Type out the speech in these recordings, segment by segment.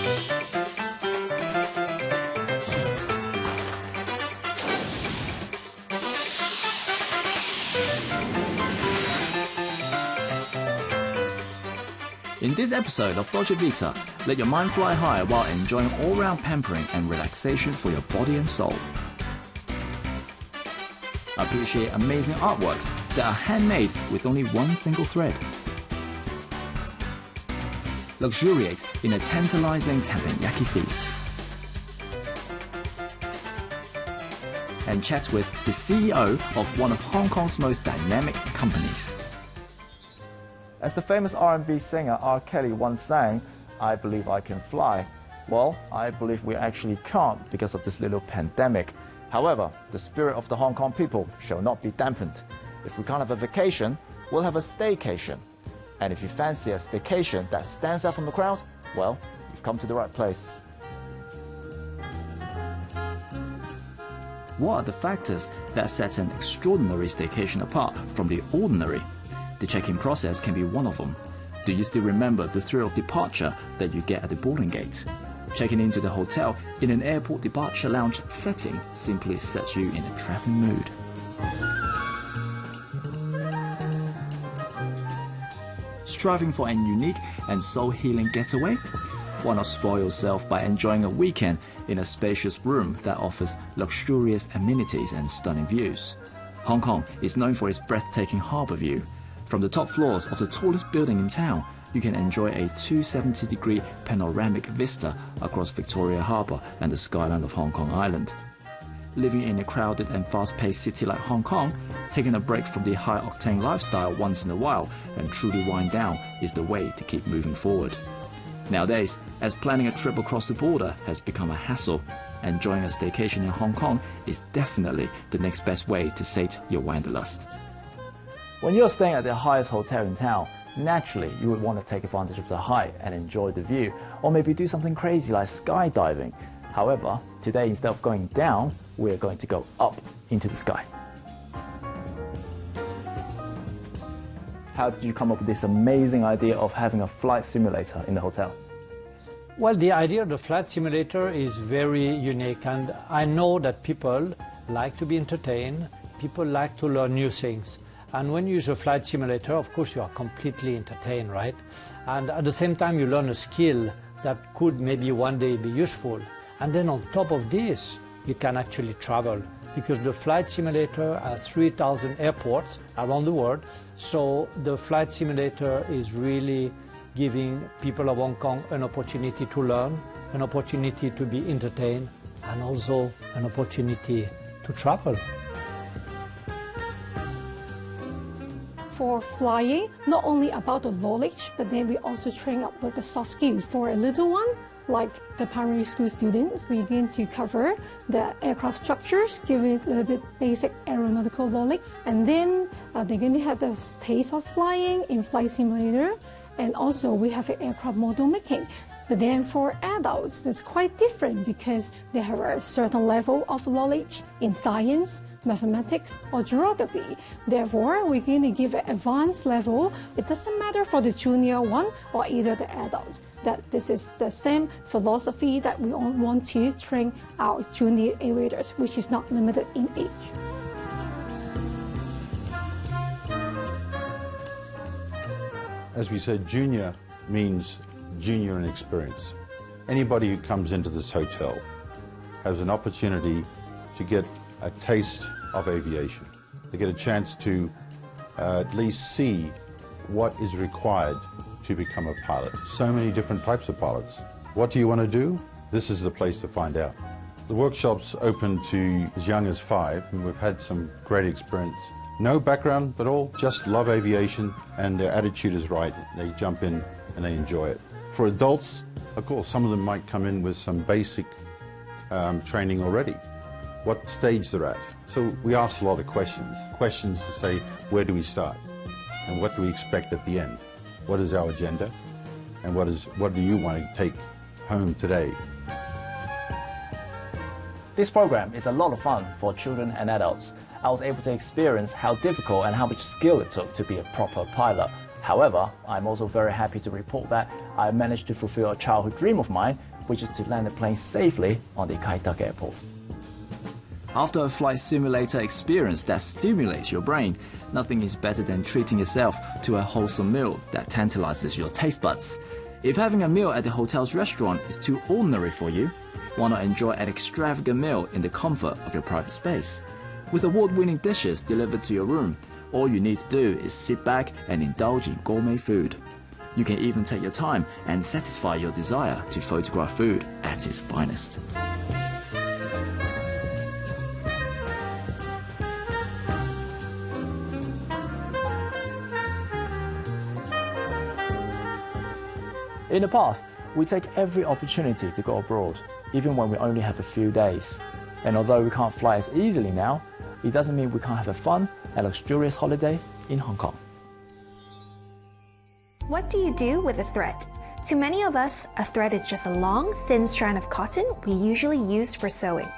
In this episode of Dolce Vita, let your mind fly high while enjoying all-round pampering and relaxation for your body and soul. Appreciate amazing artworks that are handmade with only one single thread. Luxuriate in a tantalizing teppanyaki feast. And chat with the CEO of one of Hong Kong's most dynamic companies. As the famous R&B singer R. Kelly once sang, "I believe I can fly." Well, I believe we actually can't because of this little pandemic. However, the spirit of the Hong Kong people shall not be dampened. If we can't have a vacation, we'll have a staycation. And if you fancy a staycation that stands out from the crowd, well, you've come to the right place. What are the factors that set an extraordinary staycation apart from the ordinary? The check-in process can be one of them. Do you still remember the thrill of departure that you get at the boarding gate? Checking into the hotel in an airport departure lounge setting simply sets you in a traveling mood. Striving for a unique and soul-healing getaway? Why not spoil yourself by enjoying a weekend in a spacious room that offers luxurious amenities and stunning views? Hong Kong is known for its breathtaking harbour view. From the top floors of the tallest building in town, you can enjoy a 270-degree panoramic vista across Victoria Harbour and the skyline of Hong Kong Island. Living in a crowded and fast-paced city like Hong Kong, taking a break from the high-octane lifestyle once in a while and truly wind down is the way to keep moving forward. Nowadays, as planning a trip across the border has become a hassle, enjoying a staycation in Hong Kong is definitely the next best way to sate your wanderlust. When you're staying at the highest hotel in town, naturally you would want to take advantage of the height and enjoy the view, or maybe do something crazy like skydiving. However, today instead of going down, we're going to go up into the sky. How did you come up with this amazing idea of having a flight simulator in the hotel? Well, the idea of the flight simulator is very unique, and I know that people like to be entertained, people like to learn new things. And when you use a flight simulator, of course, you are completely entertained, right? And at the same time, you learn a skill that could maybe one day be useful. And then on top of this, you can actually travel, because the flight simulator has 3,000 airports around the world. So the flight simulator is really giving people of Hong Kong an opportunity to learn, an opportunity to be entertained, and also an opportunity to travel. For flying, not only about the knowledge, but then we also train up with the soft skills. For a little one, like the primary school students, we begin to cover the aircraft structures, giving a little bit basic aeronautical knowledge, and then they're going to have the taste of flying in flight simulator, and also we have an aircraft model making. But then for adults, it's quite different because they have a certain level of knowledge in science, mathematics, or geography. Therefore, we're going to give an advanced level. It doesn't matter for the junior one or either the adults, that this is the same philosophy that we all want to train our junior aviators, which is not limited in age. As we said, junior means junior in experience. Anybody who comes into this hotel has an opportunity to get a taste of aviation. They get a chance to at least see what is required to become a pilot. So many different types of pilots. What do you want to do? This is the place to find out. The workshop's open to as young as 5, and we've had some great experience. No background at all, just love aviation, and their attitude is right. They jump in and they enjoy it. For adults, of course, some of them might come in with some basic training already, what stage they're at. So we ask a lot of questions. Questions to say, where do we start? And what do we expect at the end? What is our agenda? And what do you want to take home today? This program is a lot of fun for children and adults. I was able to experience how difficult and how much skill it took to be a proper pilot. However, I'm also very happy to report that I managed to fulfill a childhood dream of mine which is to land the plane safely on the Kai Tak Airport. After a flight simulator experience that stimulates your brain, nothing is better than treating yourself to a wholesome meal that tantalizes your taste buds. If having a meal at the hotel's restaurant is too ordinary for you, why not enjoy an extravagant meal in the comfort of your private space? With award-winning dishes delivered to your room, all you need to do is sit back and indulge in gourmet food. You can even take your time and satisfy your desire to photograph food at its finest. In the past, we take every opportunity to go abroad, even when we only have a few days. And although we can't fly as easily now, it doesn't mean we can't have a fun and luxurious holiday in Hong Kong. What do you do with a thread? To many of us, a thread is just a long, thin strand of cotton we usually use for sewing.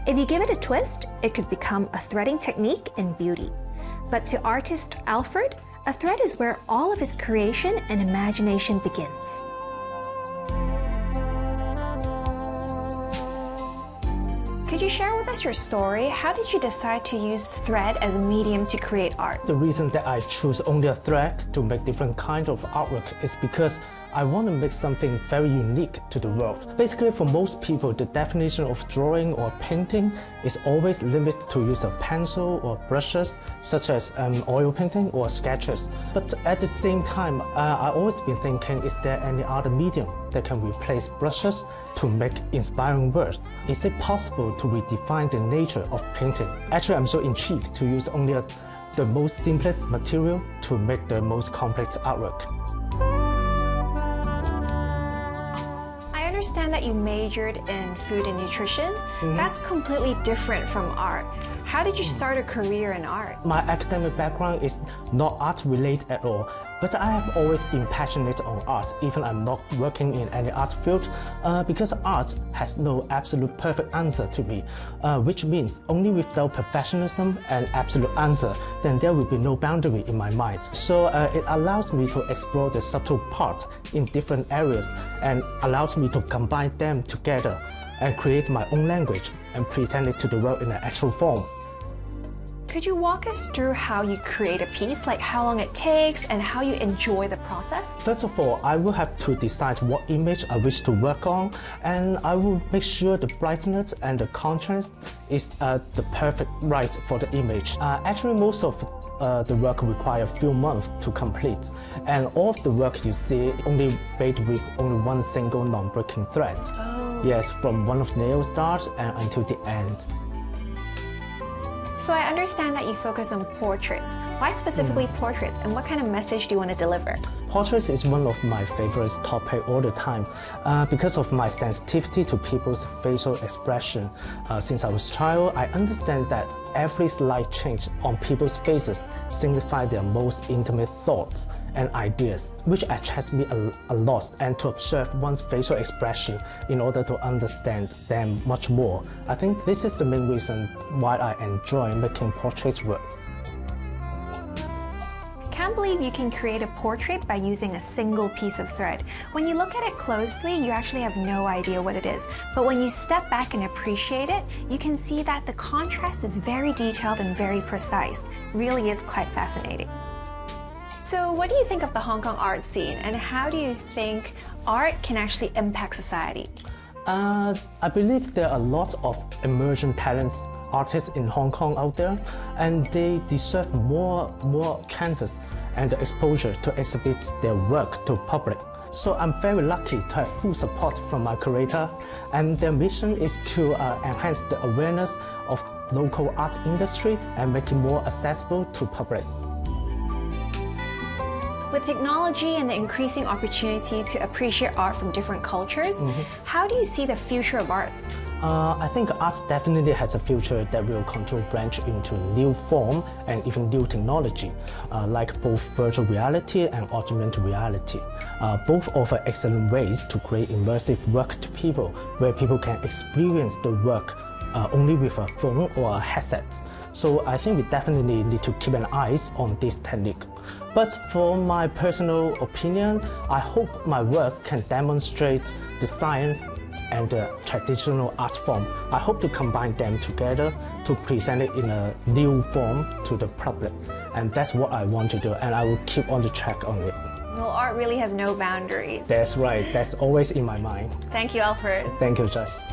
If you give it a twist, it could become a threading technique in beauty. But to artist Alfred, a thread is where all of his creation and imagination begins. Could you share with us your story? How did you decide to use thread as a medium to create art? The reason that I choose only a thread to make different kinds of artwork is because I want to make something very unique to the world. Basically, for most people, the definition of drawing or painting is always limited to use of pencil or brushes, such as oil painting or sketches. But at the same time, I've always been thinking, is there any other medium that can replace brushes to make inspiring works? Is it possible to redefine the nature of painting? Actually, I'm so intrigued to use only the most simplest material to make the most complex artwork. I understand that you majored in food and nutrition. That's completely different from art. How did you start a career in art? My academic background is not art related at all, but I have always been passionate on art, even I'm not working in any art field, because art has no absolute perfect answer to me, which means only without professionalism and absolute answer, then there will be no boundary in my mind. So it allows me to explore the subtle part in different areas and allows me to combine them together and create my own language and present it to the world in an actual form. Could you walk us through how you create a piece, like how long it takes and how you enjoy the process? First of all, I will have to decide what image I wish to work on, and I will make sure the brightness and the contrast is the perfect right for the image. Actually, most of the work require a few months to complete, and all of the work you see only made with only one single non-breaking thread. Oh. Yes, from one of nail start and until the end. So I understand that you focus on portraits. Why specifically portraits, and what kind of message do you want to deliver? Portraits is one of my favorite topics all the time because of my sensitivity to people's facial expression. Since I was a child, I understand that every slight change on people's faces signifies their most intimate thoughts and ideas, which attracts me a lot, and to observe one's facial expression in order to understand them much more. I think this is the main reason why I enjoy making portrait works. Can't believe you can create a portrait by using a single piece of thread. When you look at it closely, you actually have no idea what it is. But when you step back and appreciate it, you can see that the contrast is very detailed and very precise. Really is quite fascinating. So what do you think of the Hong Kong art scene, and how do you think art can actually impact society? I believe there are lots of emerging talents artists in Hong Kong out there, and they deserve more chances and exposure to exhibit their work to public. So I'm very lucky to have full support from my curator, and their mission is to enhance the awareness of local art industry and make it more accessible to public. With technology and the increasing opportunity to appreciate art from different cultures, how do you see the future of art? I think art definitely has a future that will continue to branch into new form and even new technology, like both virtual reality and augmented reality. Both offer excellent ways to create immersive work to people, where people can experience the work only with a phone or a headset. So I think we definitely need to keep an eye on this technique. But for my personal opinion, I hope my work can demonstrate the science and the traditional art form. I hope to combine them together to present it in a new form to the public. And that's what I want to do, and I will keep on the track on it. Well, art really has no boundaries. That's right. That's always in my mind. Thank you, Alfred. Thank you, Jess.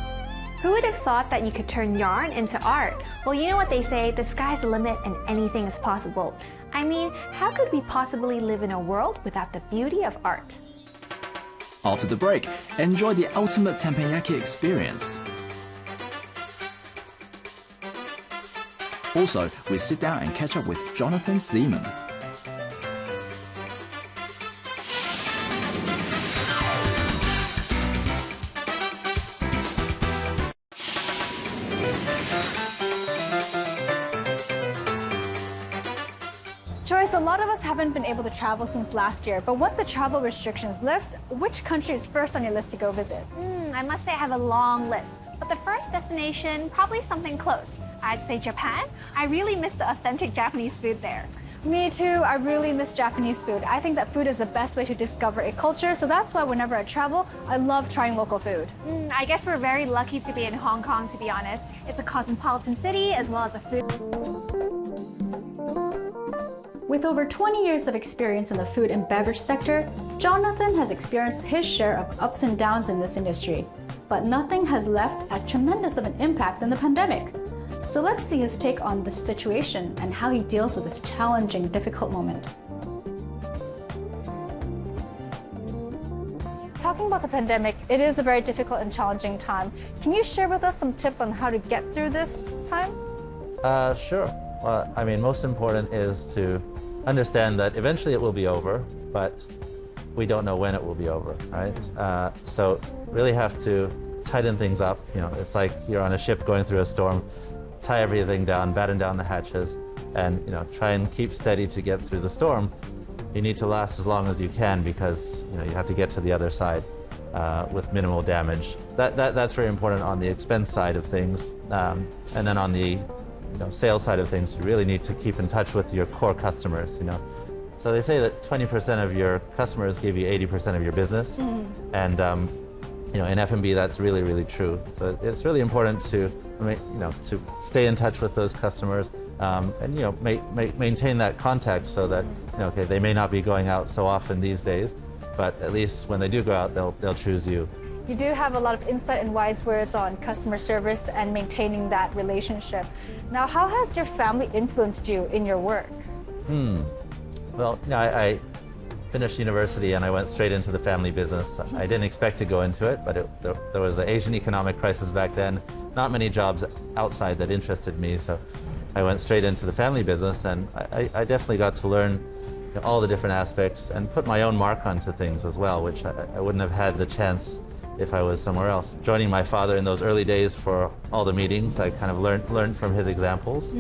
Who would have thought that you could turn yarn into art? Well, you know what they say, the sky's the limit and anything is possible. I mean, how could we possibly live in a world without the beauty of art? After the break, enjoy the ultimate teppanyaki experience. Also, we sit down and catch up with Jonathan Seaman. Joyce, a lot of us haven't been able to travel since last year, but once the travel restrictions lift, which country is first on your list to go visit? I must say I have a long list, but the first destination, probably something close. I'd say Japan. I really miss the authentic Japanese food there. Me too. I really miss Japanese food. I think that food is the best way to discover a culture, so that's why whenever I travel, I love trying local food. I guess we're very lucky to be in Hong Kong, to be honest. It's a cosmopolitan city as well as a food. With over 20 years of experience in the food and beverage sector, Jonathan has experienced his share of ups and downs in this industry. But nothing has left as tremendous of an impact than the pandemic. So let's see his take on this situation and how he deals with this challenging, difficult moment. Talking about the pandemic, it is a very difficult and challenging time. Can you share with us some tips on how to get through this time? Sure. Well, I mean, most important is to understand that eventually it will be over, but we don't know when it will be over, right? So really have to tighten things up. You know, it's like you're on a ship going through a storm. Tie everything down, batten down the hatches, and try and keep steady to get through the storm. You need to last as long as you can because you have to get to the other side with minimal damage. That's very important on the expense side of things, and then on the sales side of things, you really need to keep in touch with your core customers. So they say that 20% of your customers give you 80% of your business, and in F&B that's really, really true. So it's really important to to stay in touch with those customers and maintain that contact so that okay, they may not be going out so often these days, but at least when they do go out, they'll choose you. You do have a lot of insight and wise words on customer service and maintaining that relationship. Now, how has your family influenced you in your work? Well, I finished university and I went straight into the family business. I didn't expect to go into it, but there was the Asian economic crisis back then. Not many jobs outside that interested me, so I went straight into the family business, and I definitely got to learn all the different aspects and put my own mark onto things as well, which I wouldn't have had the chance if I was somewhere else. Joining my father in those early days for all the meetings, I kind of learned from his examples,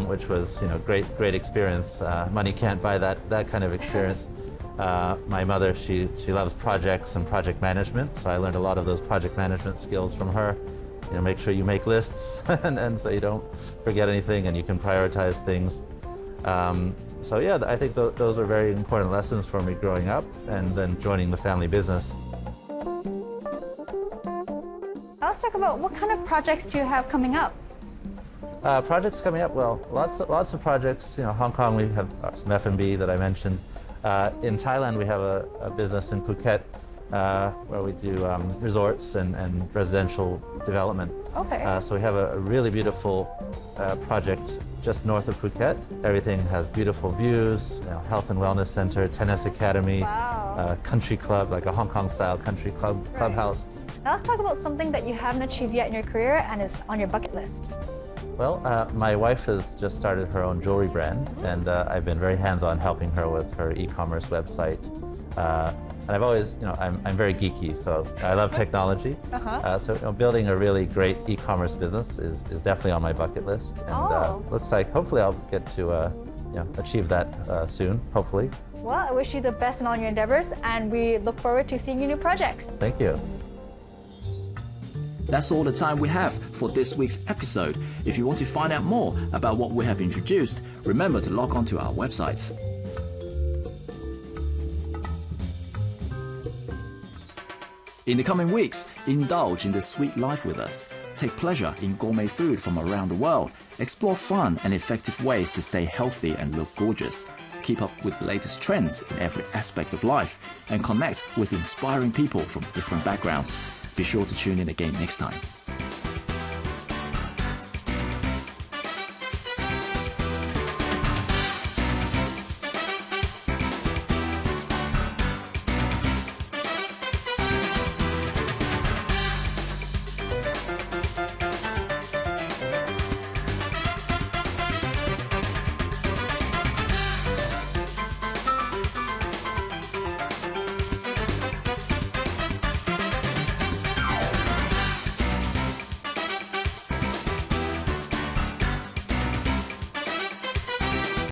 which was great experience. Money can't buy that kind of experience. My mother, she loves projects and project management, so I learned a lot of those project management skills from her. Make sure you make lists and so you don't forget anything and you can prioritize things. So yeah, I think those are very important lessons for me growing up and then joining the family business. Let's talk about what kind of projects do you have coming up? Projects coming up, well, lots of projects. Hong Kong, we have some F&B that I mentioned. In Thailand, we have a business in Phuket where we do resorts and residential development. Okay. So we have a really beautiful project just north of Phuket. Everything has beautiful views, health and wellness center, tennis academy, country club, like a Hong Kong style country clubhouse. Now let's talk about something that you haven't achieved yet in your career and is on your bucket list. Well, my wife has just started her own jewelry brand, and I've been very hands-on helping her with her e-commerce website. And I've always, I'm very geeky, so I love technology. So building a really great e-commerce business is definitely on my bucket list, and looks like hopefully I'll get to achieve that soon, hopefully. Well, I wish you the best in all your endeavors, and we look forward to seeing your new projects. Thank you. That's all the time we have for this week's episode. If you want to find out more about what we have introduced, remember to log on to our website. In the coming weeks, indulge in the sweet life with us. Take pleasure in gourmet food from around the world. Explore fun and effective ways to stay healthy and look gorgeous. Keep up with the latest trends in every aspect of life and connect with inspiring people from different backgrounds. Be sure to tune in again next time.